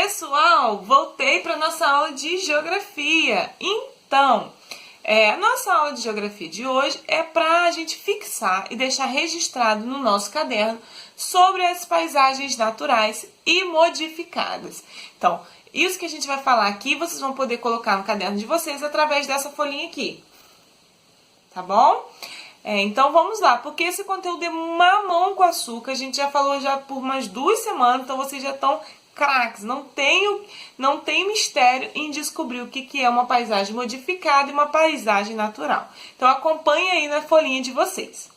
Pessoal, voltei para nossa aula de geografia. Então, a nossa aula de geografia de hoje é para a gente fixar e deixar registrado no nosso caderno sobre as paisagens naturais e modificadas. Então, isso que a gente vai falar aqui, vocês vão poder colocar no caderno de vocês através dessa folhinha aqui. Tá bom? Então vamos lá, porque esse conteúdo é mamão com açúcar, a gente já falou já por umas 2 semanas, então vocês já estão craques, não tem mistério em descobrir o que é uma paisagem modificada e uma paisagem natural. Então acompanhe aí na folhinha de vocês.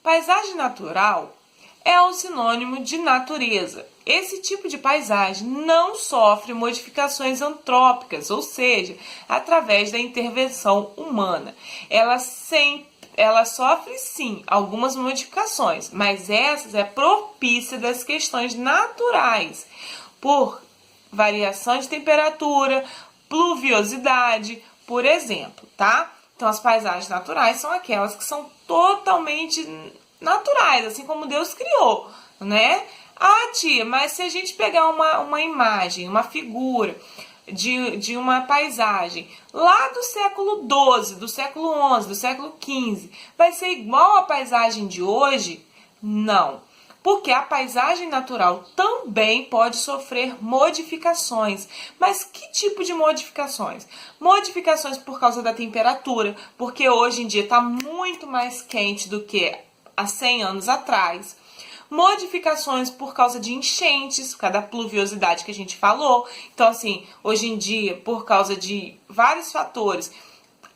Paisagem natural é um sinônimo de natureza. Esse tipo de paisagem não sofre modificações antrópicas, ou seja, através da intervenção humana. Ela sofre sim algumas modificações, mas essas é propícia das questões naturais, por variação de temperatura, pluviosidade, por exemplo, tá? Então as paisagens naturais são aquelas que são totalmente naturais, assim como Deus criou, né? Ah, tia, mas se a gente pegar uma imagem, uma figura de uma paisagem lá do século XII, do século XI, do século XV, vai ser igual à paisagem de hoje? Não, porque a paisagem natural também pode sofrer modificações. Mas que tipo de modificações? Modificações por causa da temperatura, porque hoje em dia está muito mais quente do que há 100 anos atrás. Modificações por causa de enchentes, por causa da pluviosidade que a gente falou. Então, assim, hoje em dia, por causa de vários fatores,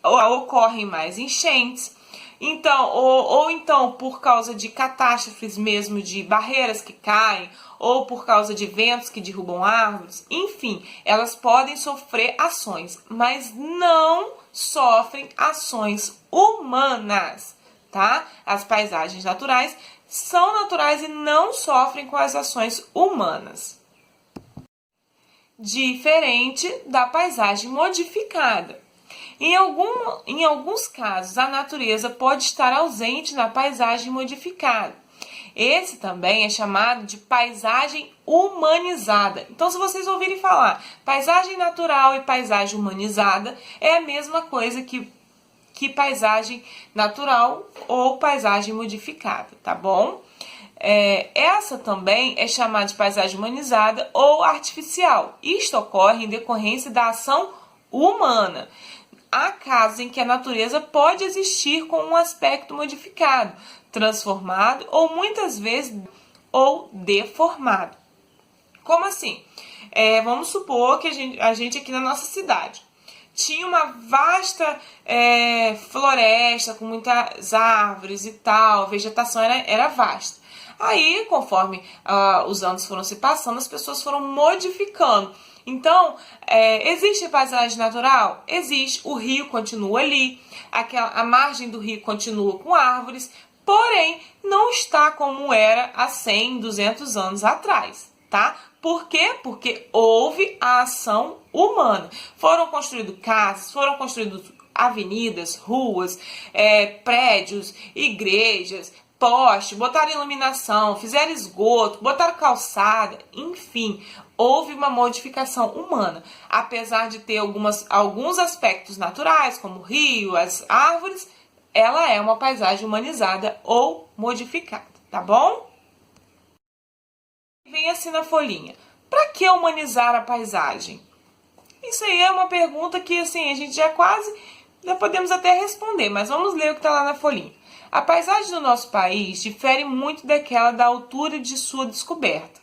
ocorrem mais enchentes. Então, ou então por causa de catástrofes mesmo, de barreiras que caem, ou por causa de ventos que derrubam árvores. Enfim, elas podem sofrer ações, mas não sofrem ações humanas, tá? As paisagens naturais são naturais e não sofrem com as ações humanas. Diferente da paisagem modificada. Em alguns casos, a natureza pode estar ausente na paisagem modificada. Esse também é chamado de paisagem humanizada. Então, se vocês ouvirem falar paisagem natural e paisagem humanizada, é a mesma coisa que paisagem natural ou paisagem modificada, tá bom? Essa também é chamada de paisagem humanizada ou artificial. Isto ocorre em decorrência da ação humana. Há casos em que a natureza pode existir com um aspecto modificado, transformado ou muitas vezes deformado. Como assim? Vamos supor que a gente aqui na nossa cidade tinha uma vasta floresta com muitas árvores e tal, a vegetação era vasta. Aí, conforme os anos foram se passando, as pessoas foram modificando. Então, existe paisagem natural? Existe. O rio continua ali, a margem do rio continua com árvores, porém, não está como era há 100, 200 anos atrás, tá? Por quê? Porque houve a ação humana. Foram construídas casas, foram construídas avenidas, ruas, prédios, igrejas, poste, botaram iluminação, fizeram esgoto, botaram calçada, enfim, houve uma modificação humana. Apesar de ter alguns aspectos naturais, como o rio, as árvores, ela é uma paisagem humanizada ou modificada, tá bom? Vem assim na folhinha. Para que humanizar a paisagem? Isso aí é uma pergunta que assim, a gente já podemos até responder, mas vamos ler o que está lá na folhinha. A paisagem do nosso país difere muito daquela da altura de sua descoberta,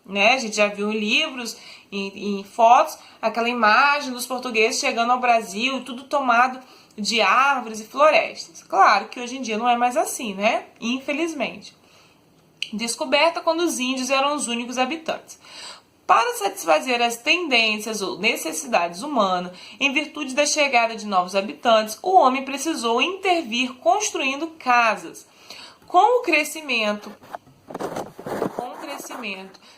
né? A gente já viu em livros, em fotos, aquela imagem dos portugueses chegando ao Brasil, tudo tomado de árvores e florestas. Claro que hoje em dia não é mais assim, né? Infelizmente. Descoberta quando os índios eram os únicos habitantes. Para satisfazer as tendências ou necessidades humanas, em virtude da chegada de novos habitantes, o homem precisou intervir construindo casas. Com o crescimento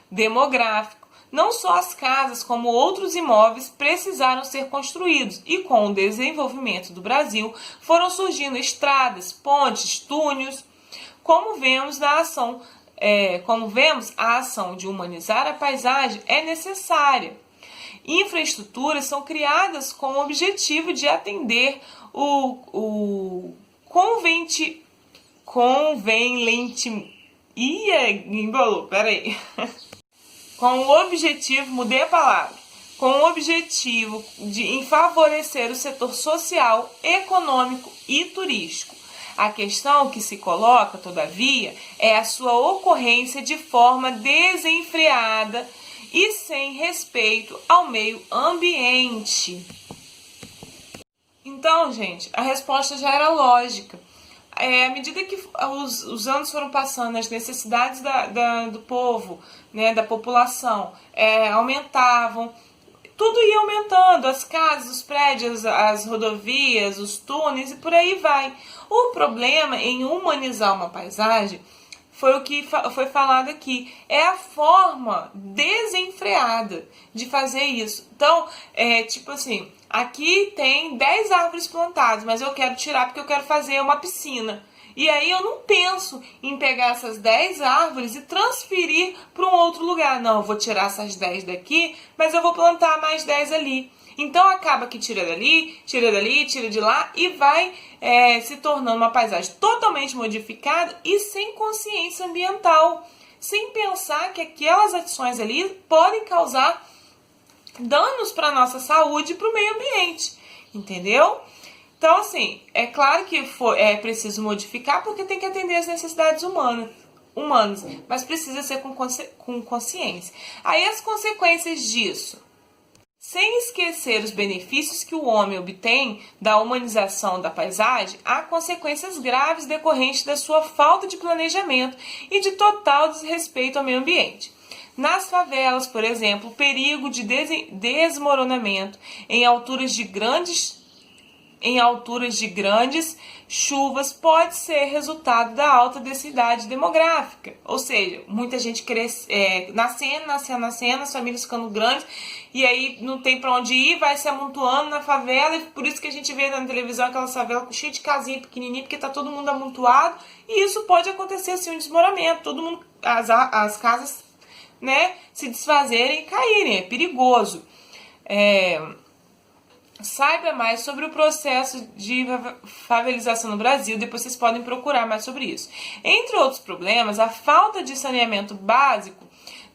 demográfico, não só as casas como outros imóveis precisaram ser construídos e com o desenvolvimento do Brasil foram surgindo estradas, pontes, túneis, como vemos na ação como vemos, a ação de humanizar a paisagem é necessária. Infraestruturas são criadas com o objetivo de atender com o objetivo, mudei a palavra, com o objetivo de favorecer o setor social, econômico e turístico. A questão que se coloca, todavia, é a sua ocorrência de forma desenfreada e sem respeito ao meio ambiente. Então, gente, a resposta já era lógica. À medida que os anos foram passando, as necessidades do povo, né, da população, aumentavam, tudo ia aumentando, as casas, os prédios, as rodovias, os túneis e por aí vai. O problema em humanizar uma paisagem foi o que foi falado aqui, é a forma desenfreada de fazer isso. Então, tipo assim, aqui tem 10 árvores plantadas, mas eu quero tirar porque eu quero fazer uma piscina. E aí eu não penso em pegar essas 10 árvores e transferir para um outro lugar. Não, eu vou tirar essas 10 daqui, mas eu vou plantar mais 10 ali. Então acaba que tira dali, tira de lá e vai se tornando uma paisagem totalmente modificada e sem consciência ambiental. Sem pensar que aquelas ações ali podem causar danos para a nossa saúde e para o meio ambiente. Entendeu? Então, assim, é claro que é preciso modificar porque tem que atender às necessidades humanas, mas precisa ser com consciência. Aí as consequências disso. Sem esquecer os benefícios que o homem obtém da humanização da paisagem, há consequências graves decorrentes da sua falta de planejamento e de total desrespeito ao meio ambiente. Nas favelas, por exemplo, o perigo de desmoronamento em alturas de grandes chuvas pode ser resultado da alta densidade demográfica. Ou seja, muita gente nascendo, as famílias ficando grandes, e aí não tem para onde ir, vai se amontoando na favela, e por isso que a gente vê na televisão aquela favela cheia de casinha pequenininha, porque tá todo mundo amontoado, e isso pode acontecer assim, um desmoronamento, todo mundo, as casas, né, se desfazerem e caírem, é perigoso. Saiba mais sobre o processo de favelização no Brasil, depois vocês podem procurar mais sobre isso. Entre outros problemas, a falta de saneamento básico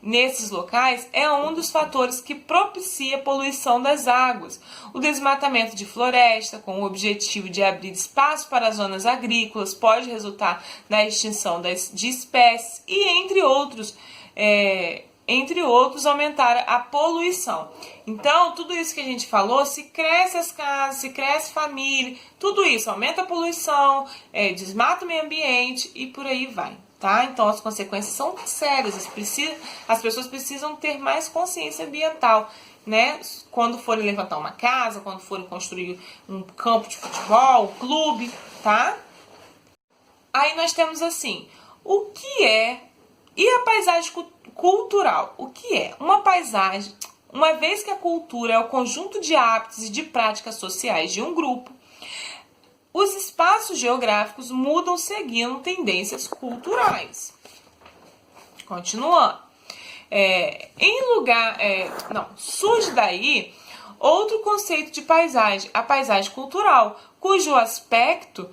nesses locais é um dos fatores que propicia a poluição das águas. O desmatamento de floresta, com o objetivo de abrir espaço para as zonas agrícolas, pode resultar na extinção de espécies e, entre outros, aumentar a poluição. Então, tudo isso que a gente falou, se cresce as casas, se cresce família, tudo isso aumenta a poluição, desmata o meio ambiente e por aí vai, tá? Então, as consequências são sérias, as pessoas precisam ter mais consciência ambiental, né? Quando forem levantar uma casa, quando forem construir um campo de futebol, um clube, tá? Aí nós temos assim, o que é... E a paisagem cultural? O que é? Uma paisagem, uma vez que a cultura é o conjunto de hábitos e de práticas sociais de um grupo, os espaços geográficos mudam seguindo tendências culturais. Continuando. Surge daí outro conceito de paisagem, a paisagem cultural, cujo aspecto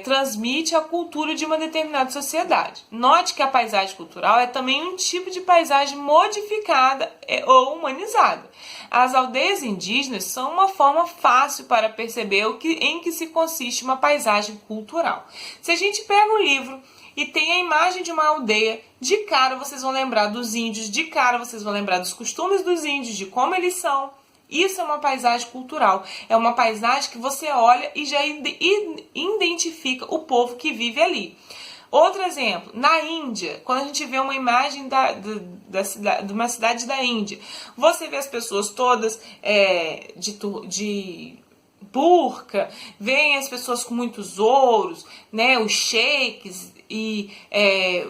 transmite a cultura de uma determinada sociedade. Note que a paisagem cultural é também um tipo de paisagem modificada ou humanizada. As aldeias indígenas são uma forma fácil para perceber em que se consiste uma paisagem cultural. Se a gente pega um livro e tem a imagem de uma aldeia, de cara vocês vão lembrar dos índios, de cara vocês vão lembrar dos costumes dos índios, de como eles são. Isso é uma paisagem cultural, é uma paisagem que você olha e já identifica o povo que vive ali. Outro exemplo, na Índia, quando a gente vê uma imagem de uma cidade da Índia, você vê as pessoas todas de burca, vem as pessoas com muitos ouros, né, os sheiks e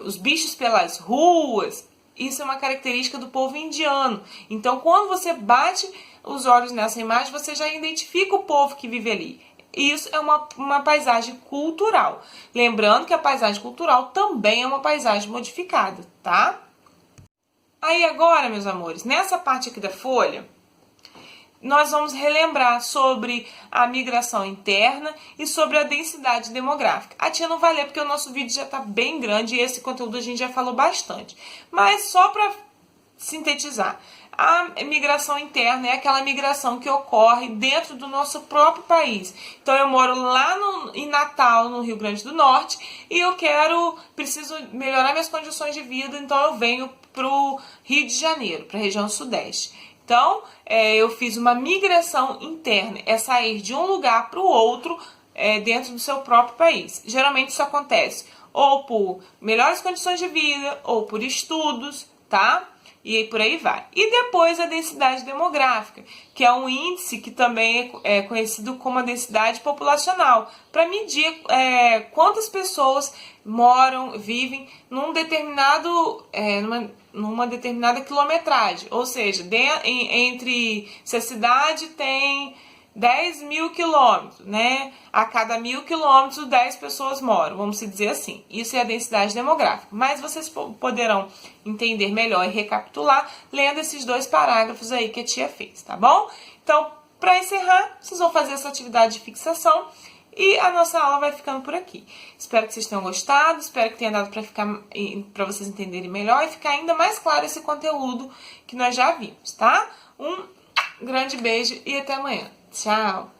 os bichos pelas ruas. Isso é uma característica do povo indiano. Então, quando você bate os olhos nessa imagem, você já identifica o povo que vive ali. Isso é uma paisagem cultural. Lembrando que a paisagem cultural também é uma paisagem modificada, tá? Aí agora, meus amores, nessa parte aqui da folha, nós vamos relembrar sobre a migração interna e sobre a densidade demográfica. A tia não vai ler porque o nosso vídeo já está bem grande e esse conteúdo a gente já falou bastante. Mas só para sintetizar, a migração interna é aquela migração que ocorre dentro do nosso próprio país. Então eu moro lá em Natal, no Rio Grande do Norte, e preciso melhorar minhas condições de vida, então eu venho para o Rio de Janeiro, para a região sudeste. Então, eu fiz uma migração interna, é sair de um lugar para o outro dentro do seu próprio país. Geralmente isso acontece ou por melhores condições de vida, ou por estudos, tá? E aí por aí vai. E depois a densidade demográfica, que é um índice que também é conhecido como a densidade populacional, para medir quantas pessoas vivem numa determinada quilometragem. Ou seja, se a cidade tem 10 mil quilômetros, né? A cada 1000 quilômetros, 10 pessoas moram, vamos dizer assim. Isso é a densidade demográfica. Mas vocês poderão entender melhor e recapitular lendo esses 2 parágrafos aí que a tia fez, tá bom? Então, para encerrar, vocês vão fazer essa atividade de fixação e a nossa aula vai ficando por aqui. Espero que vocês tenham gostado, espero que tenha dado para vocês entenderem melhor e ficar ainda mais claro esse conteúdo que nós já vimos, tá? Um grande beijo e até amanhã. Tchau!